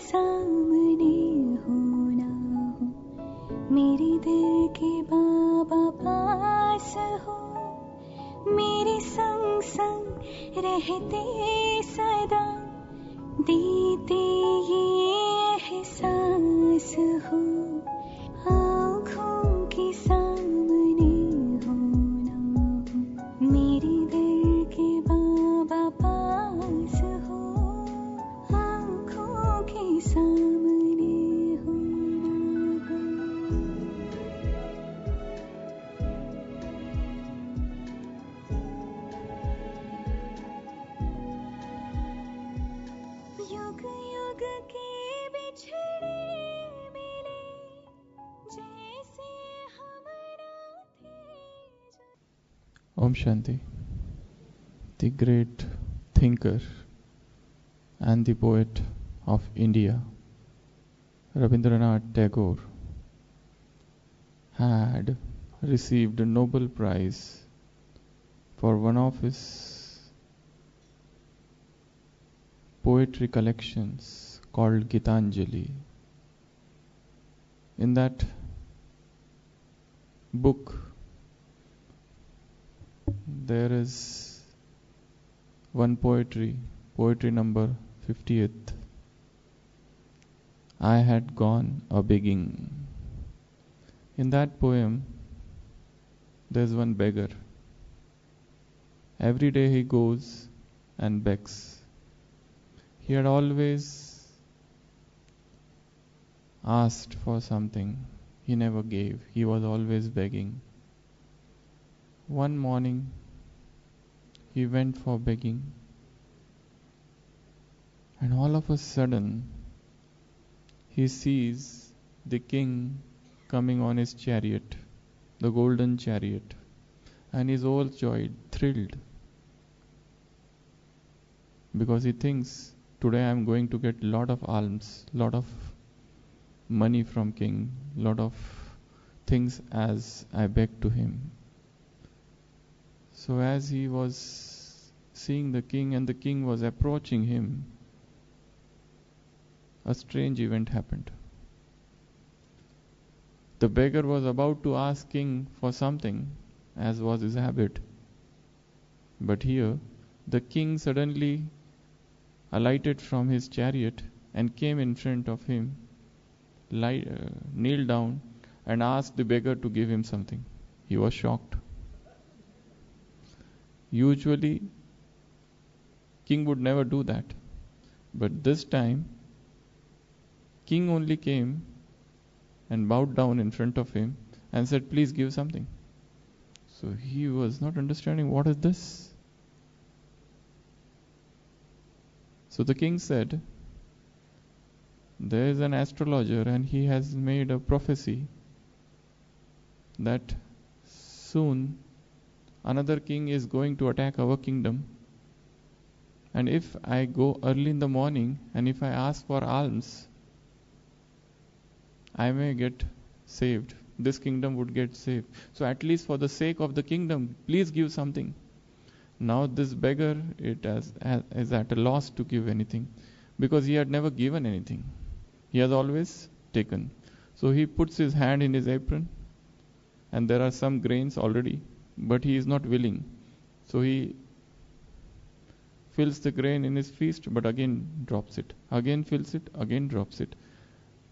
सामने हो ना हो, मेरे दिल के बाबा पास हो, मेरे संग संग रहते सदा, देते ये एहसास हो, आँखों के सामने हो ना हो, मेरे दिल के बाबा पास हो, आँखों के सामने हो ना हो। युग युग के बिछड़े मिले, जैसे हमरा थे। Om Shanti. The great thinker and the poet of India, Rabindranath Tagore, had received a Nobel Prize for one of his poetry collections called Gitanjali. In that book, there is one poetry number 50th. I had gone a begging. In that poem, there's one beggar. Every day he goes and begs. He had always asked for something. He never gave. He was always begging. One morning, he went for begging, and all of a sudden, he sees the king coming on his chariot, the golden chariot, and he's overjoyed, thrilled, because he thinks, today I'm going to get lot of alms, lot of money from king, lot of things as I beg to him. So as he was seeing the king and the king was approaching him, a strange event happened. The beggar was about to ask king for something, as was his habit. But here, the king suddenly alighted from his chariot and came in front of him, kneeled down and asked the beggar to give him something. He was shocked. Usually, king would never do that. But this time, king only came and bowed down in front of him and said, please give something. So he was not understanding, what is this? So the king said, there is an astrologer and he has made a prophecy that soon another king is going to attack our kingdom, and if I go early in the morning and if I ask for alms, I may get saved. This kingdom would get saved. So at least for the sake of the kingdom, please give something. Now this beggar is at a loss to give anything, because he had never given anything. He has always taken. So he puts his hand in his apron, and there are some grains already, but he is not willing. So he fills the grain in his feast, but again drops it. Again fills it, again drops it.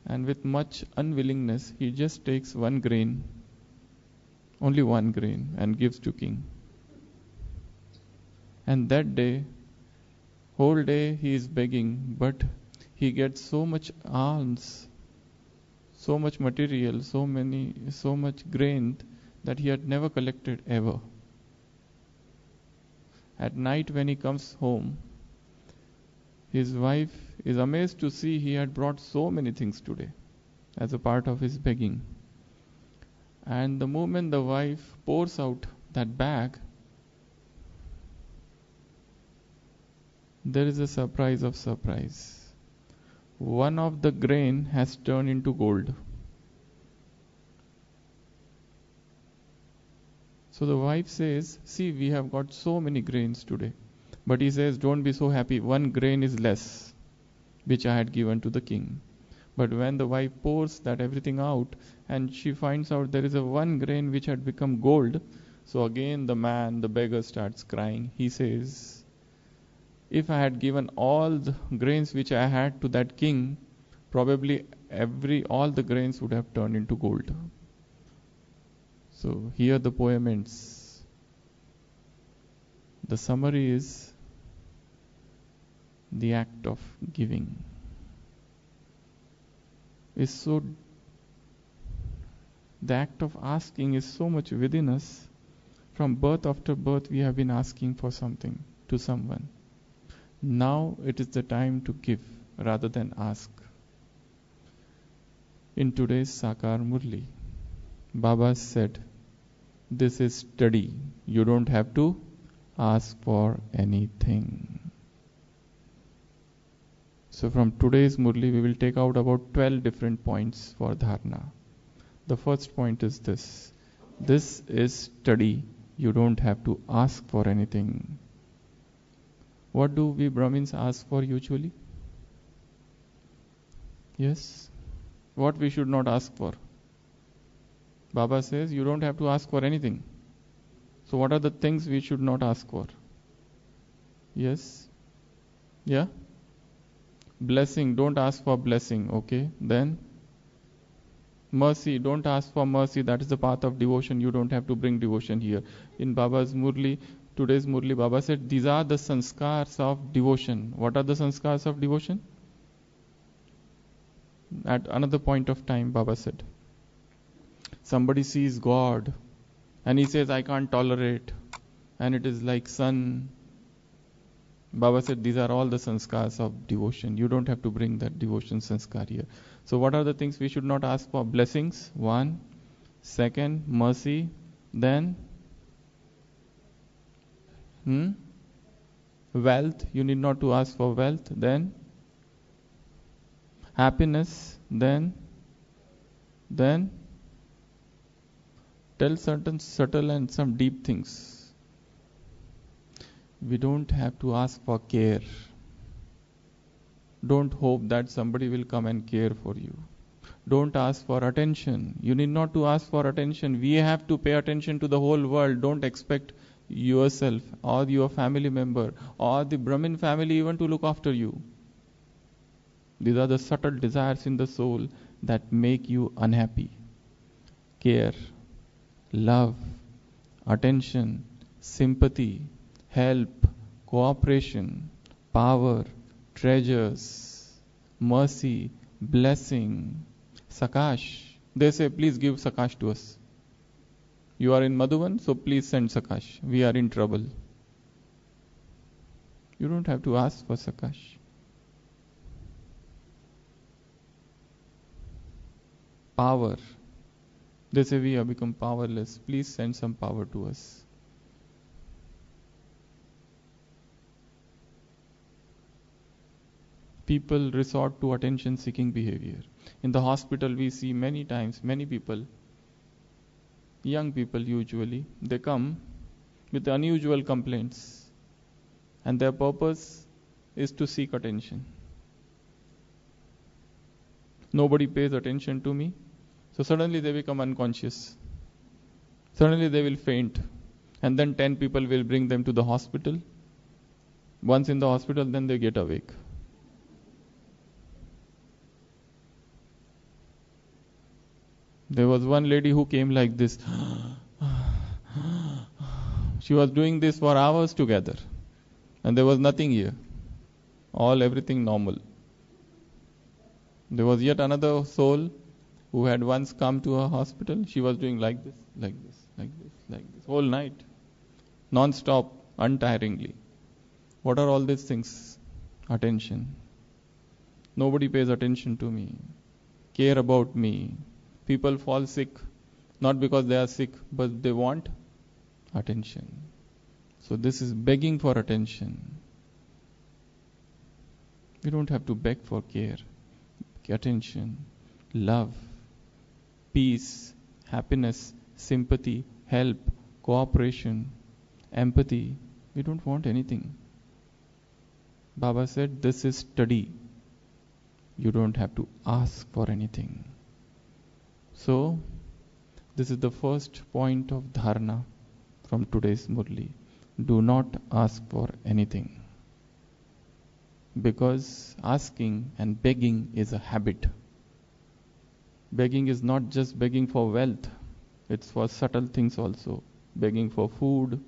And with much unwillingness, he just takes one grain, only one grain, and gives to king. And that day, whole day he is begging, but he gets so much alms, so much material, so much grain that he had never collected ever. At night when he comes home, his wife is amazed to see he had brought so many things today as a part of his begging. And the moment the wife pours out that bag, there is a surprise of surprise. One of the grain has turned into gold. So the wife says, see, we have got so many grains today. But he says, don't be so happy. One grain is less. which I had given to the king. But when the wife pours that everything out and she finds out there is a one grain which had become gold, so again the man, the beggar, starts crying. He says, if I had given all the grains which I had to that king, probably all the grains would have turned into gold. So here the poem ends. The summary is the act of giving is the act of asking is so much within us. From birth after birth we have been asking for something to someone. Now it is the time to give rather than ask. In today's Sakar Murli, Baba said, this is study. You don't have to ask for anything. So from today's Murli, we will take out about 12 different points for dharana. The first point is this. This is study. You don't have to ask for anything. What do we Brahmins ask for usually? Yes? What we should not ask for? Baba says you don't have to ask for anything. So what are the things we should not ask for? Yes? Yeah? Blessing, don't ask for blessing, okay? Then mercy, don't ask for mercy. That is the path of devotion. You don't have to bring devotion here. In Baba's Murli, today's Murli, Baba said these are the sanskars of devotion. What are the sanskars of devotion? At another point of time, Baba said, somebody sees God and he says, I can't tolerate, and it is like sun. Baba said these are all the sanskars of devotion. You don't have to bring that devotion sanskar here. So what are the things we should not ask for? Blessings, one. Second, mercy. Then wealth. You need not to ask for wealth. Then happiness. Then tell certain subtle and some deep things. We don't have to ask for care. Don't hope that somebody will come and care for you. Don't ask for attention. You need not to ask for attention. We have to pay attention to the whole world. Don't expect yourself or your family member or the Brahmin family even to look after you. These are the subtle desires in the soul that make you unhappy. Care, love, attention, sympathy, help, cooperation, power, treasures, mercy, blessing, sakash. They say, please give sakash to us. You are in Madhuvan, so please send sakash. We are in trouble. You don't have to ask for sakash. Power. They say we have become powerless. Please send some power to us. People resort to attention-seeking behavior. In the hospital, we see many times, many people, young people usually, they come with unusual complaints. And their purpose is to seek attention. Nobody pays attention to me. So suddenly they become unconscious. Suddenly they will faint. And then 10 people will bring them to the hospital. Once in the hospital, then they get awake. There was one lady who came like this. She was doing this for hours together. And there was nothing here. Everything normal. There was yet another soul who had once come to a hospital. She was doing like this, like this, like this, like this, whole night. Non-stop, untiringly. What are all these things? Attention. Nobody pays attention to me. Care about me. People fall sick, not because they are sick, but they want attention. So this is begging for attention. We don't have to beg for care, attention, love, peace, happiness, sympathy, help, cooperation, empathy. We don't want anything. Baba said this is study. You don't have to ask for anything. So, this is the first point of dharana from today's Murli. Do not ask for anything. Because asking and begging is a habit. Begging is not just begging for wealth, it's for subtle things also. Begging for food,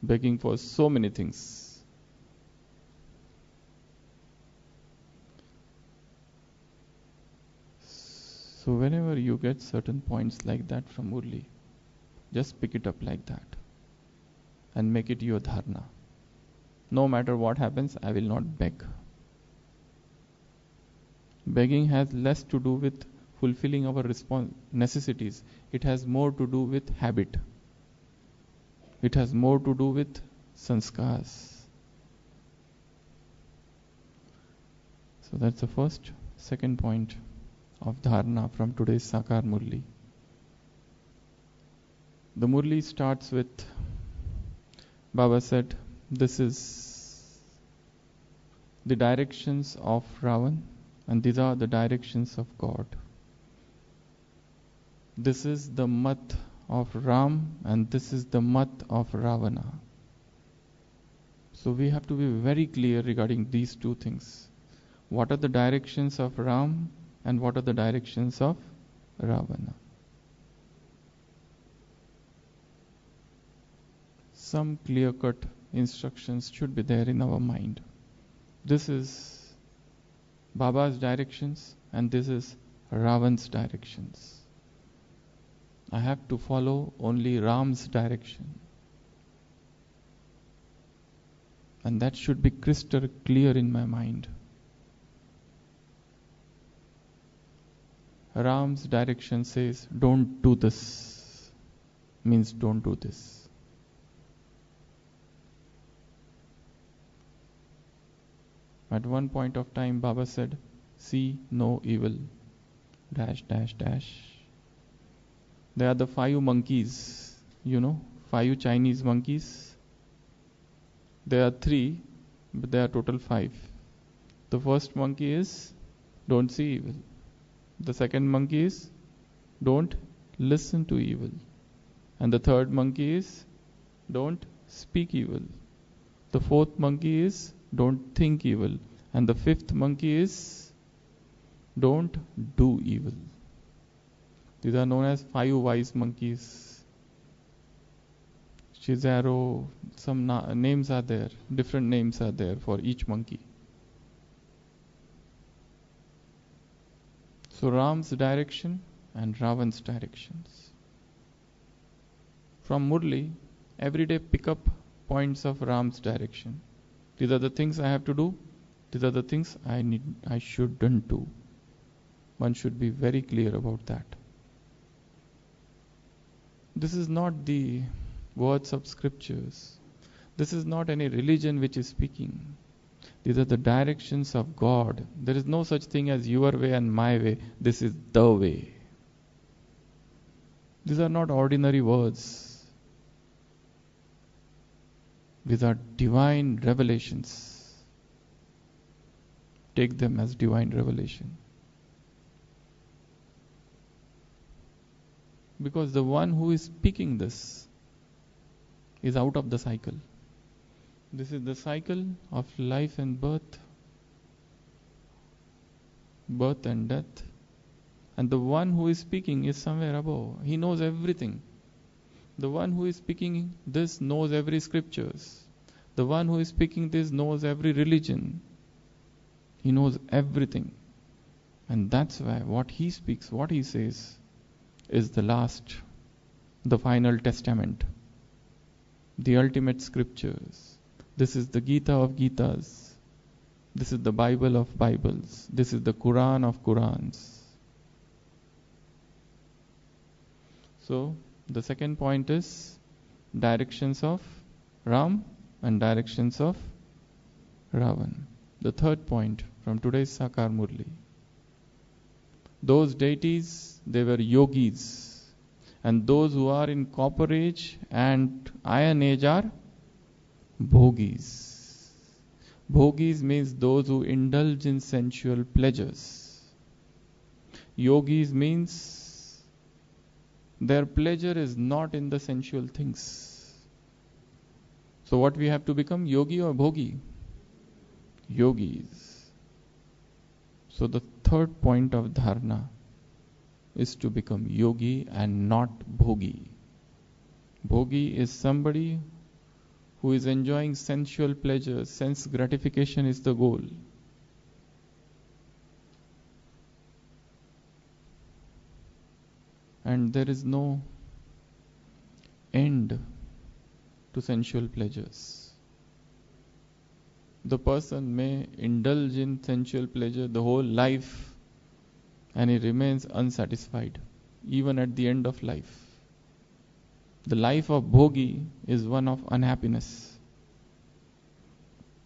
begging for so many things. So whenever you get certain points like that from Murli, just pick it up like that and make it your dharana. No matter what happens, I will not beg. Begging has less to do with fulfilling our necessities. It has more to do with habit. It has more to do with sanskars. So that's the first. Second point of dharana from today's Sakar Murli. The Murli starts with, Baba said, this is the directions of Ravan and these are the directions of God. This is the mat of Ram and this is the mat of Ravana. So we have to be very clear regarding these two things. What are the directions of Ram and what are the directions of Ravana? Some clear-cut instructions should be there in our mind. This is Baba's directions and this is Ravan's directions. I have to follow only Ram's direction. And that should be crystal clear in my mind. Ram's direction says, don't do this. Means don't do this. At one point of time, Baba said, see no evil. Dash, dash, dash. There are the 5 monkeys, 5 Chinese monkeys. There are 3, but there are total 5. The first monkey is, don't see evil. The second monkey is, don't listen to evil. And the third monkey is, don't speak evil. The fourth monkey is, don't think evil. And the fifth monkey is, don't do evil. These are known as 5 wise monkeys. Chizaro, some names are there. Different names are there for each monkey. So Ram's direction and Ravan's directions. From Murli, every day pick up points of Ram's direction. These are the things I have to do. These are the things I shouldn't do. One should be very clear about that. This is not the words of scriptures. This is not any religion which is speaking. These are the directions of God. There is no such thing as your way and my way. This is the way. These are not ordinary words. These are divine revelations. Take them as divine revelation. Because the one who is speaking this is out of the cycle. This is the cycle of life and birth and death. And the one who is speaking is somewhere above. He knows everything. The one who is speaking this knows every scriptures. The one who is speaking this knows every religion. He knows everything. And that's why what he speaks, what he says, is the last, the final testament, the ultimate scriptures. This is the Gita of Gitas. This is the Bible of Bibles. This is the Quran of Qurans. So, the second point is directions of Ram and directions of Ravan. The third point from today's Sakar Murli. Those deities, they were yogis. And those who are in copper age and iron age are bhogis. Bhogis means those who indulge in sensual pleasures. Yogis means their pleasure is not in the sensual things. So what we have to become, yogi or bhogi? Yogis. So the third point of dharana is to become yogi and not bhogi. Bhogi is somebody who is enjoying sensual pleasure. Sense gratification is the goal. And there is no end to sensual pleasures. The person may indulge in sensual pleasure the whole life and he remains unsatisfied, even at the end of life. The life of bhogi is one of unhappiness.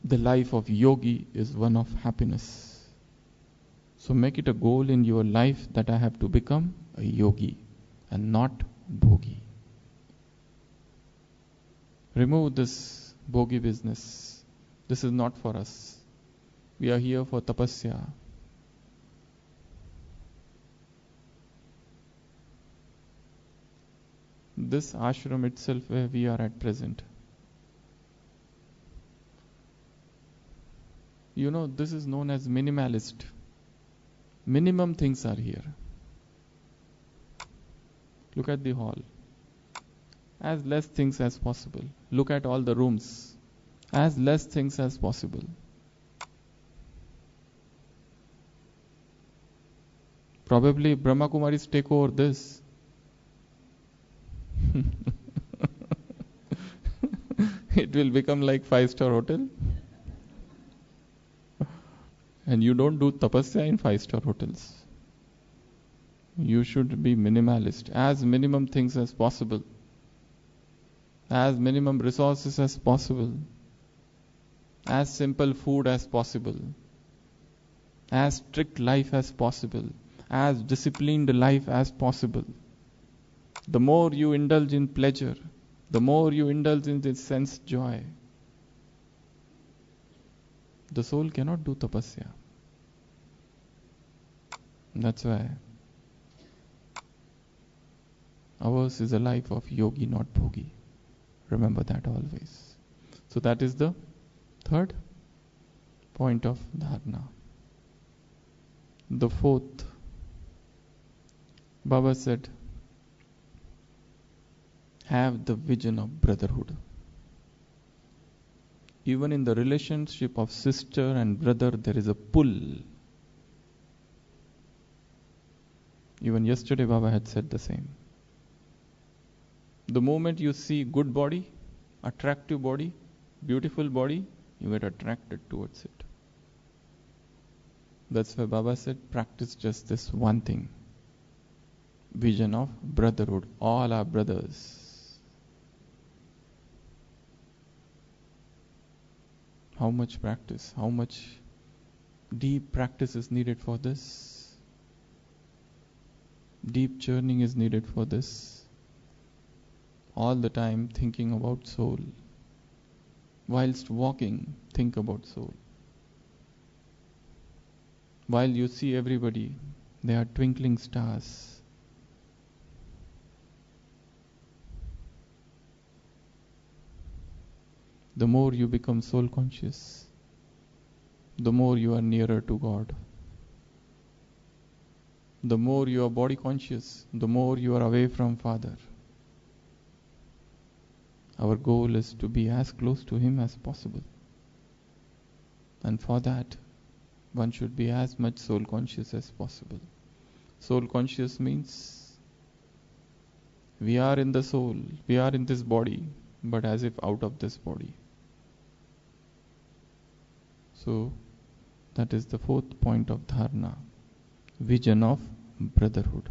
The life of yogi is one of happiness. So make it a goal in your life that I have to become a yogi and not bhogi. Remove this bhogi business. This is not for us. We are here for tapasya. This ashram itself where we are at present. You know, this is known as minimalist. Minimum things are here. Look at the hall. As less things as possible. Look at all the rooms. As less things as possible. Probably Brahma Kumaris take over this. It will become like 5-star hotel. And you don't do tapasya in 5-star hotels. You should be minimalist. As minimum things as possible. As minimum resources as possible. As simple food as possible. As strict life as possible. As disciplined life as possible. The more you indulge in pleasure, the more you indulge in this sense joy, the soul cannot do tapasya. That's why ours is a life of yogi, not bhogi. Remember that always. So that is the third point of dharana. The fourth, Baba said, have the vision of brotherhood. Even in the relationship of sister and brother, there is a pull. Even yesterday Baba had said the same. The moment you see good body, attractive body, beautiful body, you get attracted towards it. That's why Baba said, practice just this one thing. Vision of brotherhood. All are brothers. How much practice, how much deep practice is needed for this? Deep churning is needed for this. All the time thinking about soul. Whilst walking, think about soul. While you see everybody, they are twinkling stars. The more you become soul conscious, the more you are nearer to God. The more you are body conscious, the more you are away from Father. Our goal is to be as close to Him as possible. And for that, one should be as much soul conscious as possible. Soul conscious means we are in the soul, we are in this body, but as if out of this body. So, that is the fourth point of dharana. Vision of brotherhood.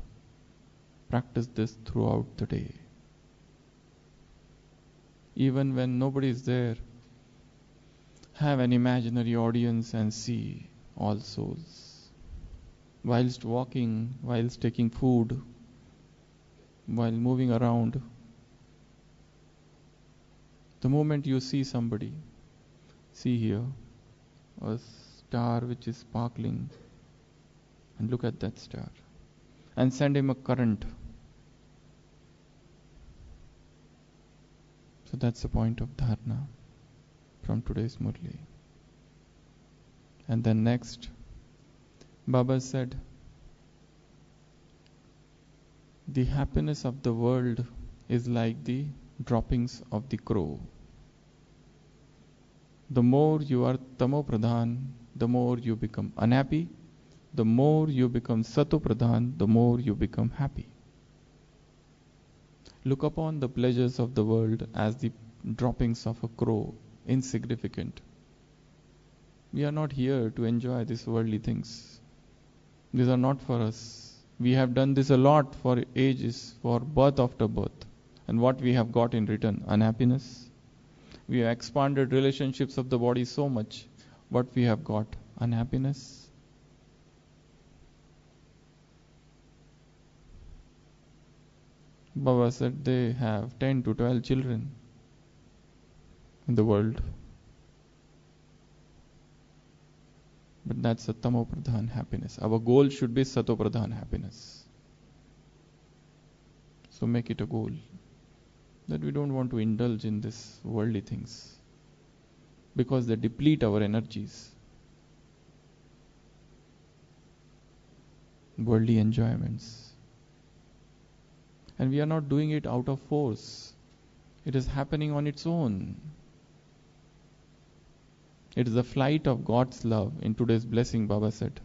Practice this throughout the day. Even when nobody is there, have an imaginary audience and see all souls. Whilst walking, whilst taking food, while moving around, the moment you see somebody, see here, a star which is sparkling, and look at that star. and send him a current. So that's the point of dharana from today's Murli. And then next, Baba said, the happiness of the world is like the droppings of the crow. The more you are tamo pradhan, the more you become unhappy. The more you become sato pradhan, the more you become happy. Look upon the pleasures of the world as the droppings of a crow, insignificant. We are not here to enjoy these worldly things. These are not for us. We have done this a lot for ages, for birth after birth. And what we have got in return? Unhappiness. We have expanded relationships of the body so much. What we have got? Unhappiness. Baba said they have 10 to 12 children in the world. But that's a tamo pradhan happiness. Our goal should be sato pradhan happiness. So make it a goal that we don't want to indulge in this worldly things because they deplete our energies. Worldly enjoyments. And we are not doing it out of force. It is happening on its own. It is the flight of God's love. In today's blessing, Baba said.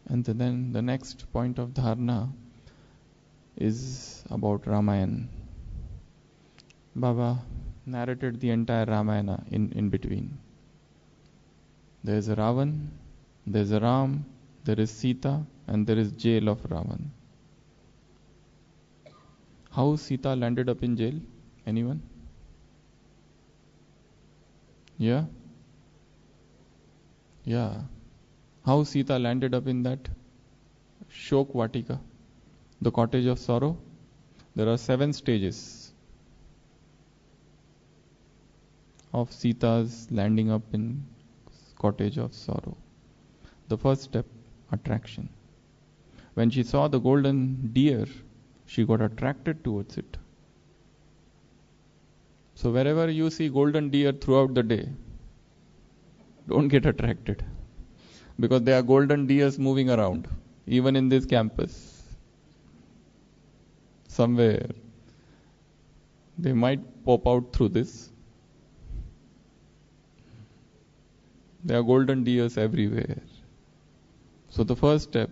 And then the next point of dharana is about Ramayana. Baba narrated the entire Ramayana in between. There is a Ravan, there is a Ram, there is Sita, and there is jail of Ravan. How Sita landed up in jail? Anyone? Yeah? Yeah. How Sita landed up in that Shok Vatika, the cottage of sorrow? There are 7 stages of Sita's landing up in cottage of sorrow. The first step, attraction. When she saw the golden deer, she got attracted towards it. So wherever you see golden deer throughout the day, don't get attracted. Because there are golden deers moving around, even in this campus. Somewhere. They might pop out through this. There are golden deers everywhere. So the first step,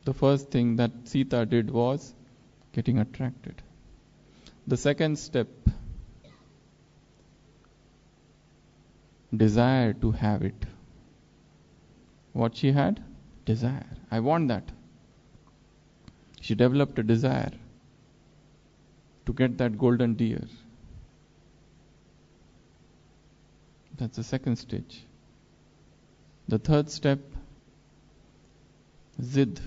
the first thing that Sita did was getting attracted. The second step, desire to have it. What she had? Desire. I want that. She developed a desire to get that golden deer. That's the second stage. The third step, zid,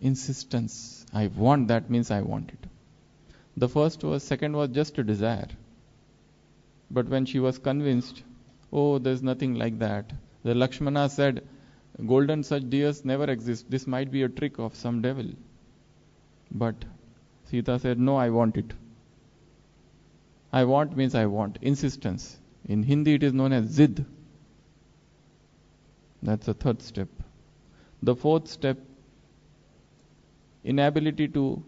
insistence. I want that means I want it. The second was just a desire. But when she was convinced, oh, there's nothing like that. The Lakshmana said, golden such deers never exist. This might be a trick of some devil. But Sita said, no, I want it. I want means I want. Insistence. In Hindi it is known as zid. That's the third step. The fourth step, inability to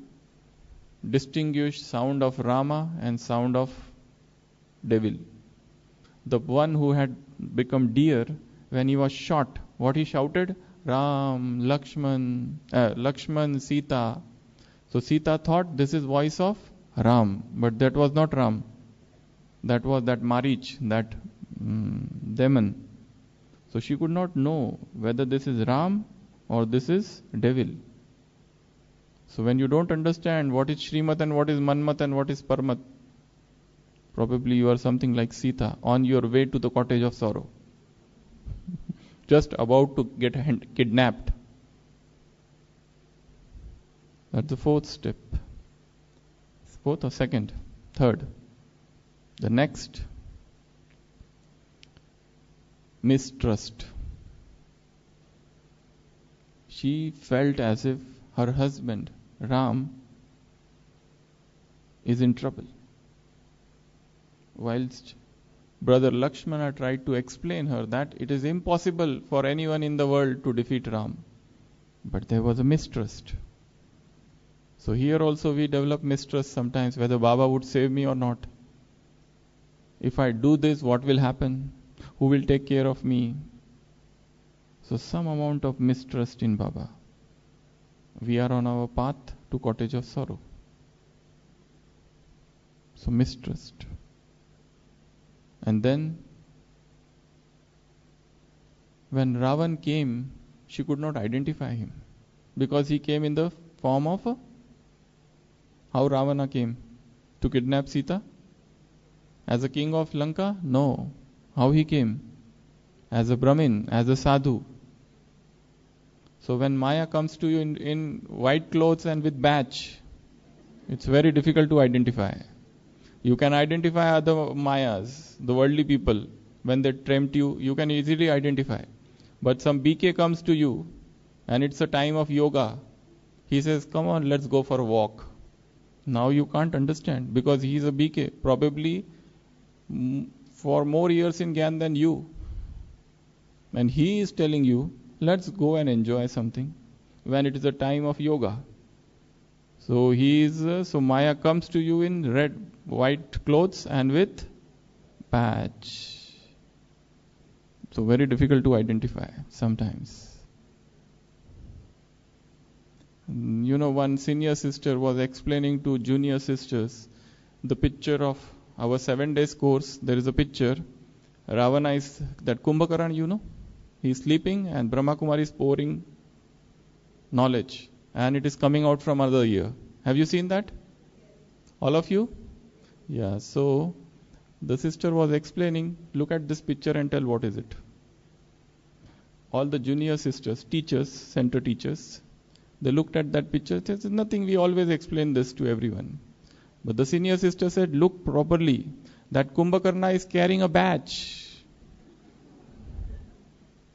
distinguish sound of Rama and sound of devil. The one who had become deer, when he was shot, what he shouted? Ram, Lakshman, Sita. So Sita thought this is voice of Ram, but that was not Ram. That was that Marich, that demon. So she could not know whether this is Ram or this is devil. So when you don't understand what is Shrimat and what is Manmat and what is Parmat, probably you are something like Sita on your way to the cottage of sorrow. Just about to get kidnapped. That's the fourth step. Fourth or second? Third. The next, mistrust. She felt as if her husband, Ram, is in trouble. Whilst Brother Lakshmana tried to explain her that it is impossible for anyone in the world to defeat Ram. But there was a mistrust. So here also we develop mistrust sometimes whether Baba would save me or not. If I do this, what will happen? Who will take care of me? So some amount of mistrust in Baba. We are on our path to cottage of sorrow. So mistrust. And then when Ravan came, she could not identify him because he came in the form of a... How Ravana came? To kidnap Sita? As a king of Lanka? No. How he came? As a Brahmin, as a sadhu. So when Maya comes to you in white clothes and with badge, it's very difficult to identify. You can identify other Mayas, the worldly people. When they tempt you, you can easily identify. But some BK comes to you and it's a time of yoga. He says, come on, let's go for a walk. Now you can't understand because he is a BK, probably for more years in Gyan than you. And he is telling you, let's go and enjoy something when it is a time of yoga. So so Maya comes to you in red, white clothes and with patch. So very difficult to identify sometimes. You know, one senior sister was explaining to junior sisters the picture of our 7 days course. There is a picture. Ravana is that Kumbhakaran, you know. He is sleeping and Brahma Kumaris is pouring knowledge. And it is coming out from other ear. Have you seen that? All of you? Yeah, so the sister was explaining, look at this picture and tell what is it. All the junior sisters, teachers, center teachers, they looked at that picture. There's nothing, we always explain this to everyone. But the senior sister said, look properly. That Kumbhakarna is carrying a badge.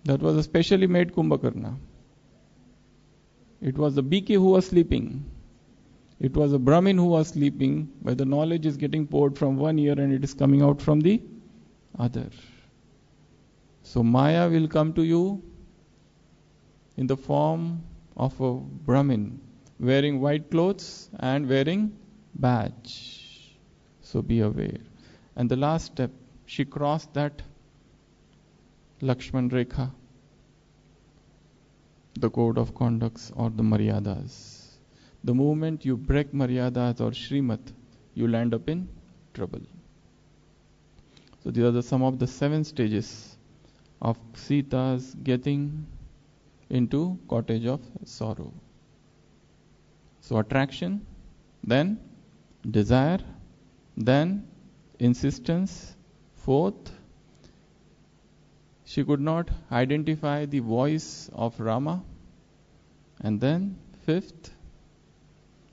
That was a specially made Kumbhakarna. It was the BK who was sleeping. It was a Brahmin who was sleeping, where the knowledge is getting poured from one ear and it is coming out from the other. So Maya will come to you in the form of a Brahmin, wearing white clothes and wearing badge. So be aware. And the last step, she crossed that Lakshman Rekha, the code of conducts or the Maryadas. The moment you break Maryadas or Shrimat, you land up in trouble. So these are some of the 7 stages of Sita's getting into cottage of sorrow. So attraction, then desire, then insistence. 4th, she could not identify the voice of Rama. And then 5th,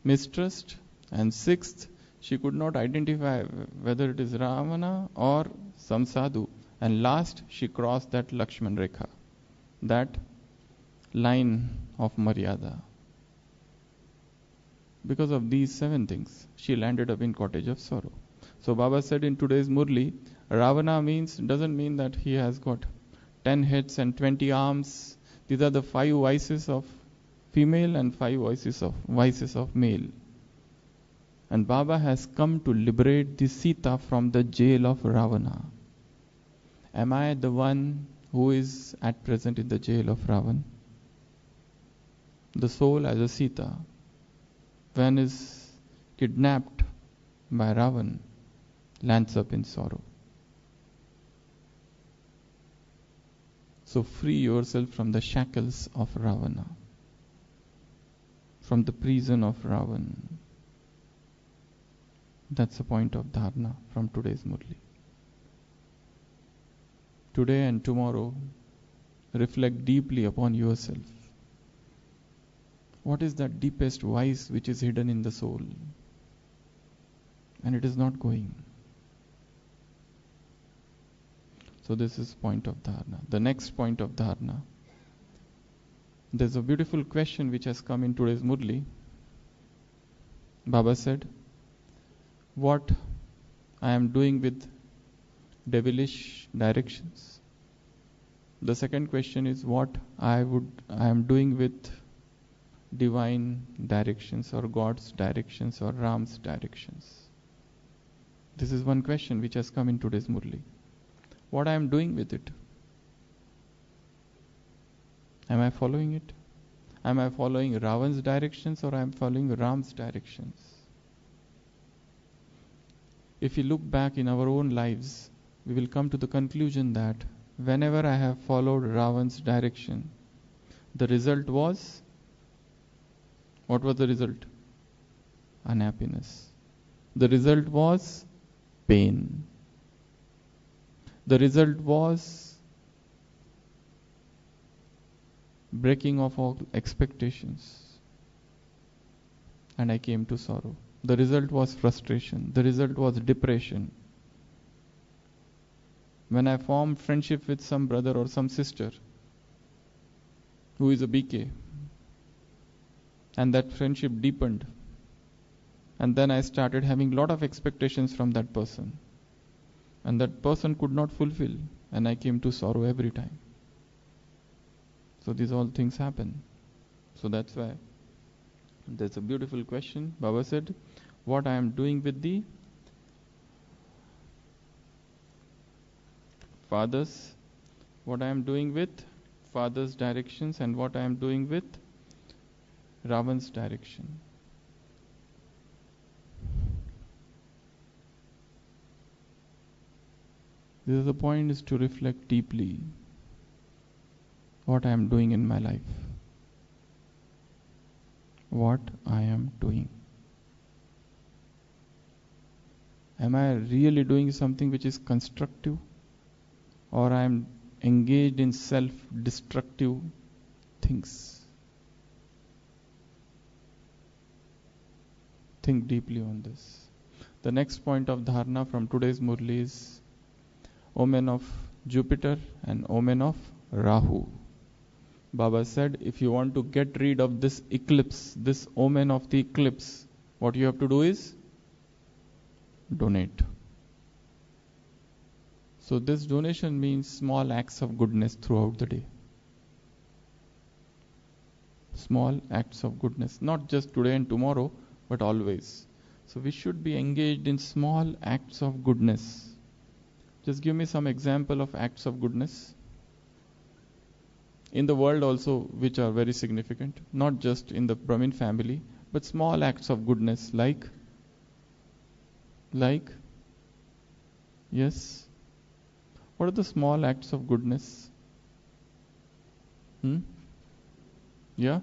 mistrust. And 6th, she could not identify whether it is Ravana or some sadhu. And last, she crossed that Lakshman Rekha, that line of Maryada. Because of these 7 things, she landed up in cottage of sorrow. So Baba said in today's Murli, Ravana doesn't mean that he has got 10 heads and 20 arms. These are the 5 vices of female and 5 vices of male. And Baba has come to liberate the Sita from the jail of Ravana. Am I the one who is at present in the jail of Ravan? The soul as a Sita, when is kidnapped by Ravan, lands up in sorrow. So free yourself from the shackles of Ravana, from the prison of Ravan. That's the point of dharana from today's Murli. Today and tomorrow, reflect deeply upon yourself. What is that deepest vice which is hidden in the soul? And it is not going. So this is point of dharana. The next point of dharana. There's a beautiful question which has come in today's Murli. Baba said, what I am doing with devilish directions. The second question is what I am doing with divine directions or God's directions or Ram's directions. This is one question which has come in today's Murli. What I am doing with it? Am I following it? Am I following Ravan's directions or I am following Ram's directions? If we look back in our own lives, we will come to the conclusion that whenever I have followed Ravan's direction, the result was, what was the result? Unhappiness. The result was pain. The result was breaking of all expectations. And I came to sorrow. The result was frustration. The result was depression. When I formed friendship with some brother or some sister who is a BK, and that friendship deepened, and then I started having a lot of expectations from that person, and that person could not fulfill, and I came to sorrow every time. So these all things happen. So that's why there's a beautiful question. Baba said, what I am doing with the fathers, what I am doing with father's directions and what I am doing with Ravan's direction. This is the point, is to reflect deeply what I am doing in my life. What I am doing. Am I really doing something which is constructive, or I am engaged in self-destructive things? Think deeply on this. The next point of dharana from today's Murli is omen of Jupiter and omen of Rahu. Baba said, if you want to get rid of this eclipse, this omen of the eclipse, what you have to do is donate. So this donation means small acts of goodness throughout the day. Small acts of goodness, not just today and tomorrow, but always. So we should be engaged in small acts of goodness. Just give me some example of acts of goodness in the world also, which are very significant, not just in the Brahmin family, but small acts of goodness like, yes, what are the small acts of goodness? Yeah?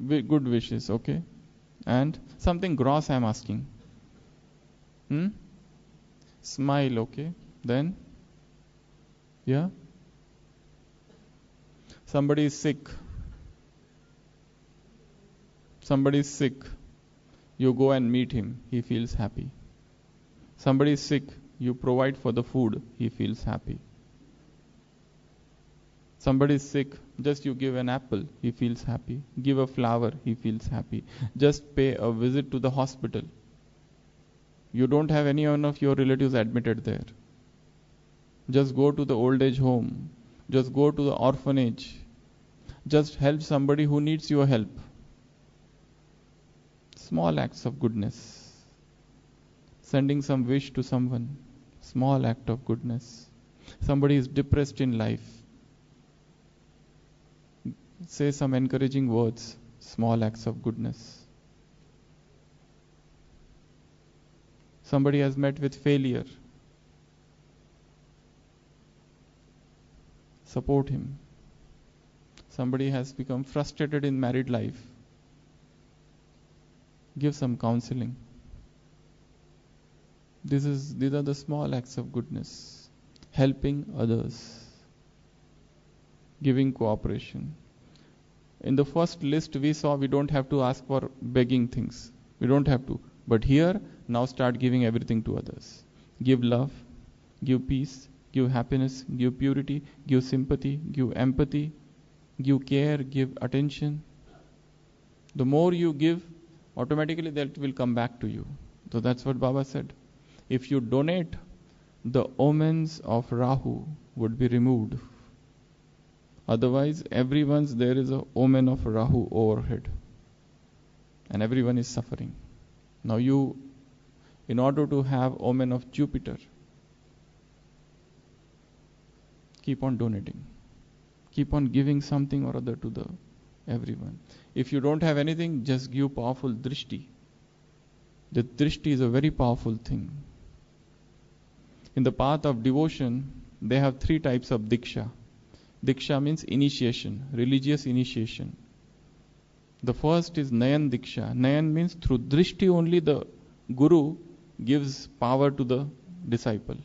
Good wishes, okay. And something gross I'm asking. Smile, okay. Then? Yeah? Somebody is sick. Somebody is sick. You go and meet him. He feels happy. Somebody is sick. You provide for the food. He feels happy. Somebody is sick. Just you give an apple. He feels happy. Give a flower. He feels happy. Just pay a visit to the hospital. You don't have any one of your relatives admitted there. Just go to the old age home. Just go to the orphanage. Just help somebody who needs your help. Small acts of goodness. Sending some wish to someone. Small act of goodness. Somebody is depressed in life. Say some encouraging words. Small acts of goodness. Somebody has met with failure. Support him. Somebody has become frustrated in married life. Give some counseling. These are the small acts of goodness. Helping others. Giving cooperation. In the first list we saw we don't have to ask for begging things. We don't have to. But here, now start giving everything to others. Give love, give peace, give happiness, give purity, give sympathy, give empathy, give care, give attention. The more you give, automatically that will come back to you. So that's what Baba said. If you donate, the omens of Rahu would be removed. Otherwise, everyone's there is a omen of Rahu overhead. And everyone is suffering. Now you, in order to have omen of Jupiter, keep on donating. Keep on giving something or other to the everyone. If you don't have anything, just give powerful drishti. The drishti is a very powerful thing. In the path of devotion, they have 3 types of diksha. Diksha means initiation, religious initiation. The first is Nayan Diksha. Nayan means through drishti only the Guru gives power to the disciple.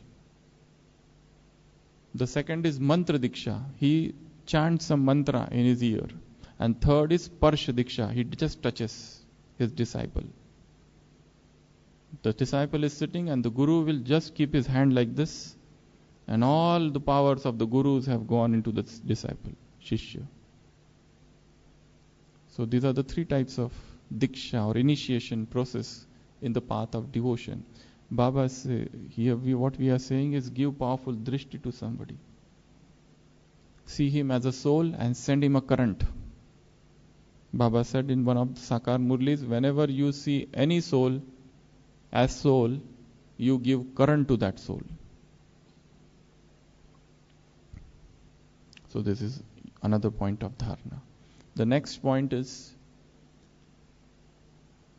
The second is Mantra Diksha. He chants some mantra in his ear. And third is Parsha Diksha. He just touches his disciple. The disciple is sitting and the Guru will just keep his hand like this, and all the powers of the Gurus have gone into the disciple, Shishya. So these are the 3 types of Diksha or initiation process in the path of devotion. Baba say, here what we are saying is give powerful drishti to somebody. See him as a soul and send him a current. Baba said in one of the Sakar Murlis, whenever you see any soul as soul, you give current to that soul. So this is another point of dharana. The next point is,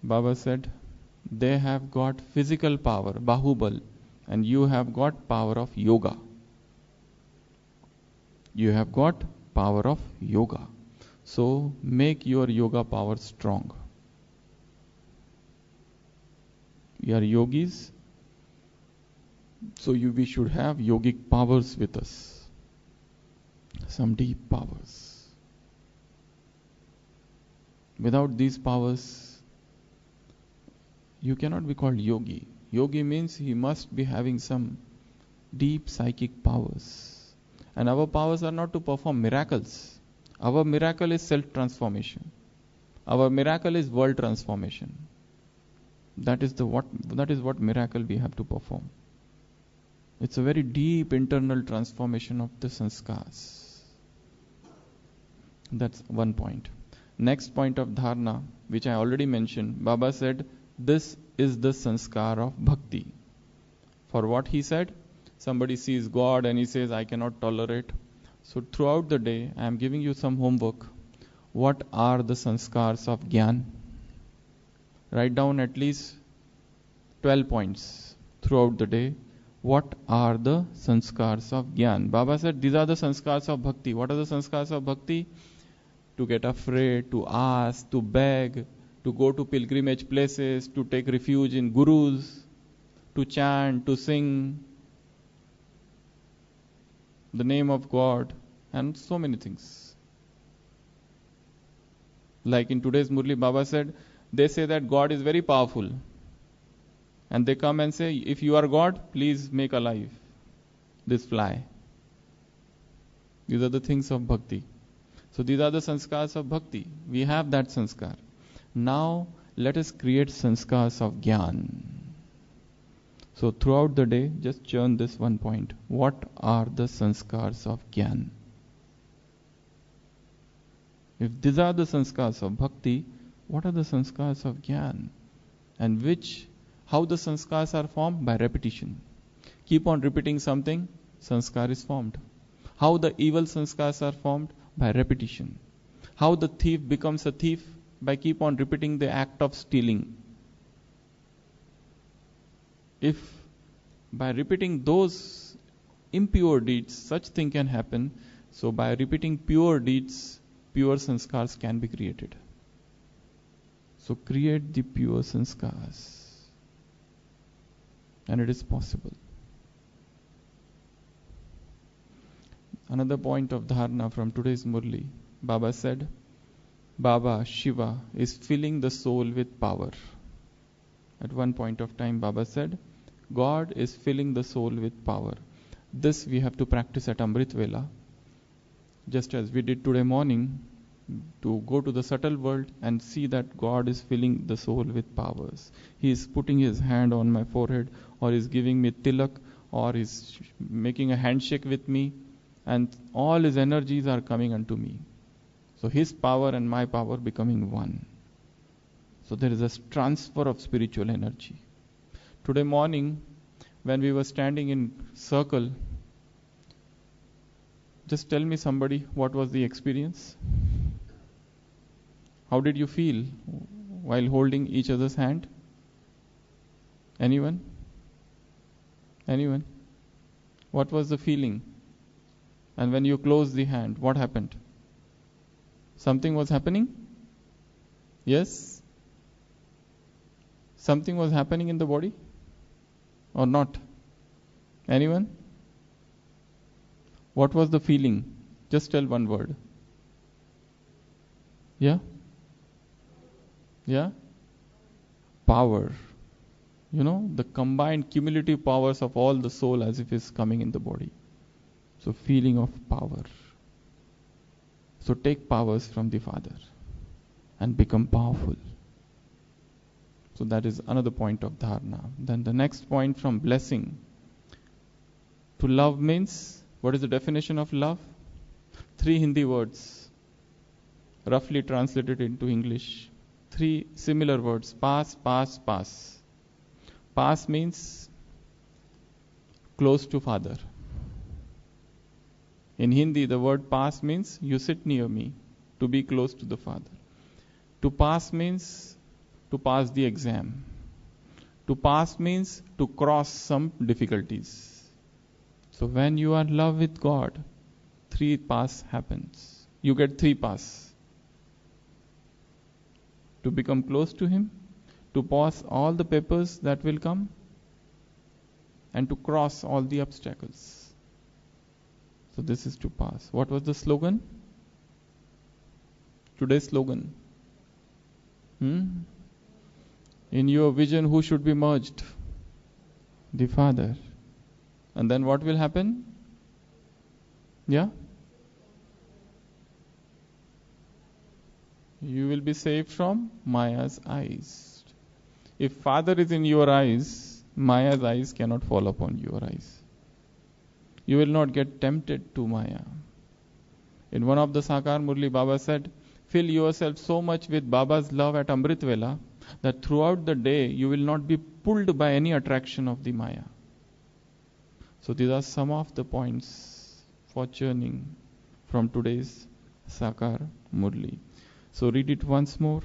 Baba said, they have got physical power, bahubal, and you have got power of yoga. You have got power of yoga. So make your yoga power strong. We are yogis, so we should have yogic powers with us. Some deep powers. Without these powers, you cannot be called yogi. Yogi means he must be having some deep psychic powers. And our powers are not to perform miracles. Our miracle is self-transformation. Our miracle is world transformation. That is what miracle we have to perform. It's a very deep internal transformation of the sanskars. That's one point. Next point of dharana, which I already mentioned, Baba said, this is the sanskar of bhakti. For what he said? Somebody sees God and he says, I cannot tolerate. So throughout the day, I am giving you some homework. What are the sanskars of Gyan? Write down at least 12 points throughout the day. What are the sanskars of Gyan? Baba said, these are the sanskars of bhakti. What are the sanskars of bhakti? To get afraid, to ask, to beg, to go to pilgrimage places, to take refuge in gurus, to chant, to sing the name of God, and so many things. Like in today's Murli, Baba said, they say that God is very powerful. And they come and say, if you are God, please make alive this fly. These are the things of bhakti. So these are the sanskars of bhakti. We have that sanskar. Now let us create sanskars of Gyan. So throughout the day, just churn this one point. What are the sanskars of Gyan? If these are the sanskars of bhakti, what are the sanskars of Gyan? And how the sanskars are formed? By repetition. Keep on repeating something, sanskar is formed. How the evil sanskars are formed? By repetition. How the thief becomes a thief? By keep on repeating the act of stealing. If by repeating those impure deeds, such thing can happen, so by repeating pure deeds, pure sanskars can be created. So create the pure sanskars. And it is possible. Another point of dharana from today's Murli, Baba said, Baba, Shiva, is filling the soul with power. At one point of time, Baba said, God is filling the soul with power. This we have to practice at Amrit Vela, just as we did today morning, to go to the subtle world and see that God is filling the soul with powers. He is putting his hand on my forehead, or is giving me tilak, or is making a handshake with me, and all his energies are coming unto me. So his power and my power becoming one. So there is a transfer of spiritual energy. Today morning, when we were standing in circle, just tell me somebody, what was the experience? How did you feel while holding each other's hand? Anyone? Anyone? What was the feeling? And when you closed the hand, what happened? Something was happening? Yes? Something was happening in the body? Or not? Anyone? What was the feeling? Just tell one word. Yeah? Yeah? Power. The combined cumulative powers of all the soul as if is coming in the body. So feeling of power. So take powers from the Father and become powerful. So that is another point of dharana. Then the next point from blessing. To love means, what is the definition of love? 3 Hindi words, roughly translated into English. 3 similar words, pass, pass, pass. Pass means close to Father. In Hindi, the word pass means you sit near me, to be close to the Father. To pass means to pass the exam. To pass means to cross some difficulties. So when you are in love with God, 3 pass happens. You get 3 pass. To become close to Him, to pass all the papers that will come, and to cross all the obstacles. So this is to pass. What was the slogan? Today's slogan. In your vision, who should be merged? The Father. And then what will happen? Yeah? You will be saved from Maya's eyes. If Father is in your eyes, Maya's eyes cannot fall upon your eyes. You will not get tempted to Maya. In one of the Sakar Murli, Baba said, fill yourself so much with Baba's love at Amrit Vela that throughout the day you will not be pulled by any attraction of the Maya. So these are some of the points for churning from today's Sakar Murli. So read it once more.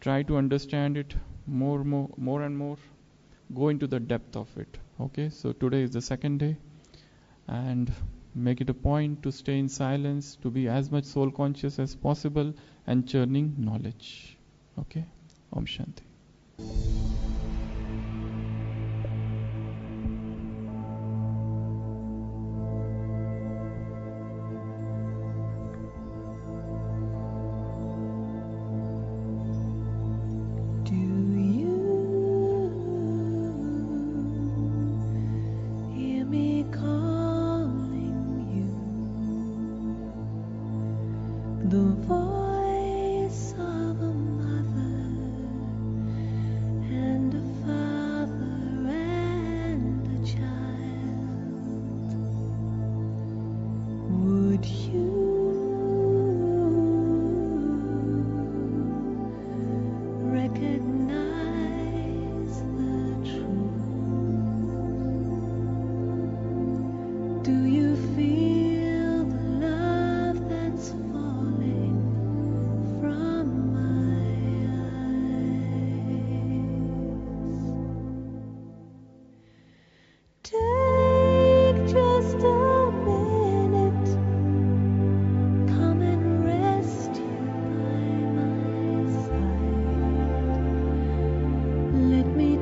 Try to understand it more and more. Go into the depth of it. Okay, so today is the second day, and make it a point to stay in silence, to be as much soul conscious as possible, and churning knowledge. Okay, Om Shanti.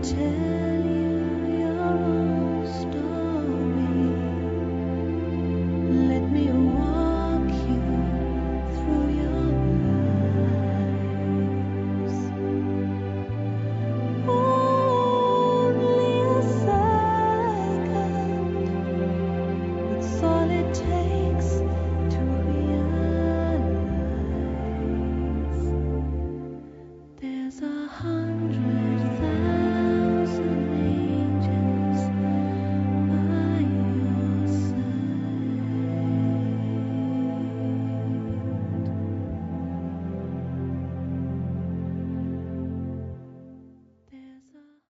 Tell